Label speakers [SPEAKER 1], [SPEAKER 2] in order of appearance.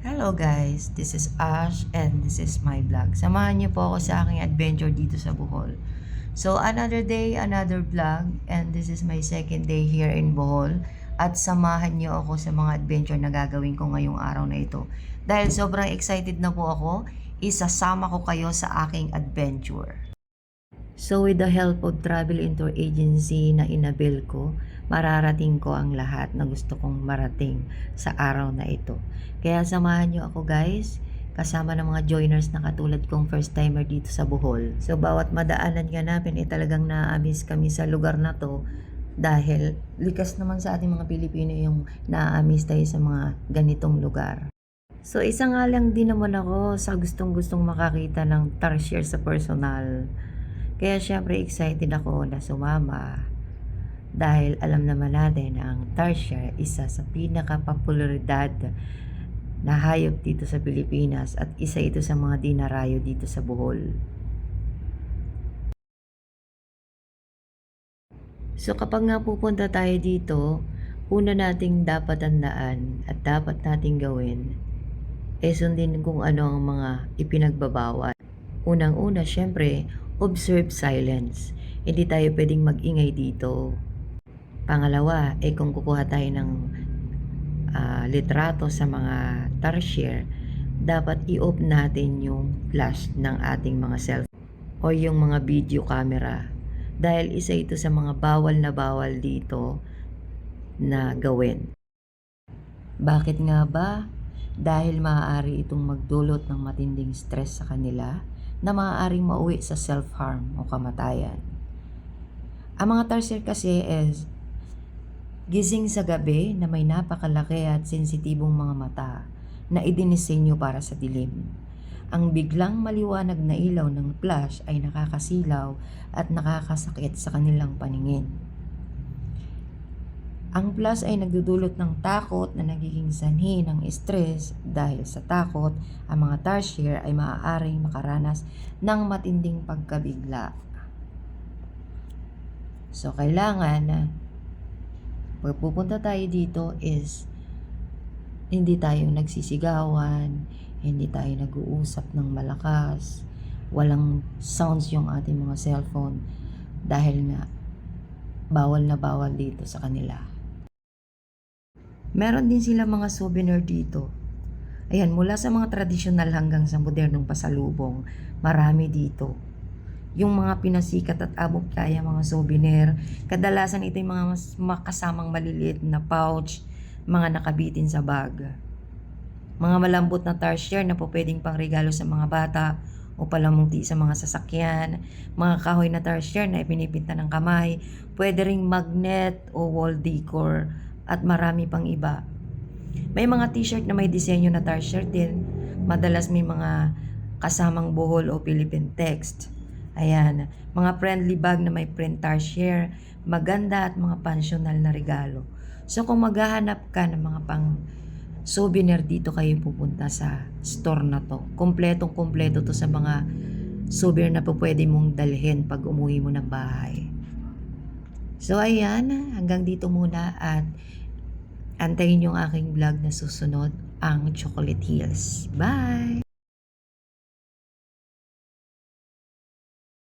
[SPEAKER 1] Hello guys, this is Ash and this is my vlog. Samahan niyo po ako sa aking adventure dito sa Bohol. So another day, another vlog, and this is my second day here in Bohol. At samahan niyo ako sa mga adventure na gagawin ko ngayong araw na ito. Dahil sobrang excited na po ako, isasama ko kayo sa aking adventure. So with the help of travel tour agency na inabil ko, mararating ko ang lahat na gusto kong marating sa araw na ito. Kaya samahan nyo ako guys, kasama ng mga joiners na katulad kong first timer dito sa Bohol. So bawat madaanan nga namin talagang na-amiss kami sa lugar na to dahil likas naman sa ating mga Pilipino yung na-amiss tayo sa mga ganitong lugar. So isa nga lang din naman ako sa gustong-gustong makakita ng tarsier sa personal. Kaya syempre excited ako na sumama dahil alam naman natin na ang tarsier isa sa pinaka-popularidad na hayop dito sa Pilipinas at isa ito sa mga dinarayo dito sa Bohol. So kapag nga pupunta tayo dito, una nating dapat tandaan at dapat nating gawin sundin kung ano ang mga ipinagbabawal. Unang-una, syempre, observe silence. Hindi tayo pwedeng mag-ingay dito. Pangalawa, kung kukuha tayo ng litrato sa mga tarsier, dapat i-off natin yung flash ng ating mga cellphone o yung mga video camera. Dahil isa ito sa mga bawal na bawal dito na gawin. Bakit nga ba? Dahil maaari itong magdulot ng matinding stress sa kanila na maaaring mauwi sa self-harm o kamatayan. Ang mga tarsier kasi is gising sa gabi na may napakalaki at sensitibong mga mata na idinisenyo para sa dilim. Ang biglang maliwanag na ilaw ng flash ay nakakasilaw at nakakasakit sa kanilang paningin. Ang flash ay nagdudulot ng takot na nagiging sanhi ng stress. Dahil sa takot, ang mga tarsier ay maaaring makaranas ng matinding pagkabigla. So, kailangan pag pupunta tayo dito is hindi tayo nagsisigawan, hindi tayo nag-uusap ng malakas, walang sounds yung ating mga cellphone dahil nga bawal na bawal dito sa kanila. Meron din sila mga souvenir dito. Ayan, mula sa mga tradisyonal hanggang sa modernong pasalubong, marami dito. Yung mga pinasikat at abot kaya mga souvenir, kadalasan ito yung mga makasamang maliliit na pouch, mga nakabitin sa bag. Mga malambot na tarsier na po pwedeng pang regalo sa mga bata o palamuti sa mga sasakyan, mga kahoy na tarsier na ipinipinta ng kamay, pwede ring magnet o wall decor, at marami pang iba. May mga t-shirt na may disenyo na tarsier din. Madalas may mga kasamang Bohol o Philippine text. Ayan, mga friendly bag na may print tarsier, maganda at mga pensyonal na regalo. So kung maghahanap ka ng mga pang souvenir dito kayo pupunta sa store na to. Kompletong-kompleto to sa mga souvenir na po pwede mong dalhin pag umuwi mo ng bahay. So ayan, hanggang dito muna at antayin yung aking vlog na susunod, ang Chocolate Hills. Bye!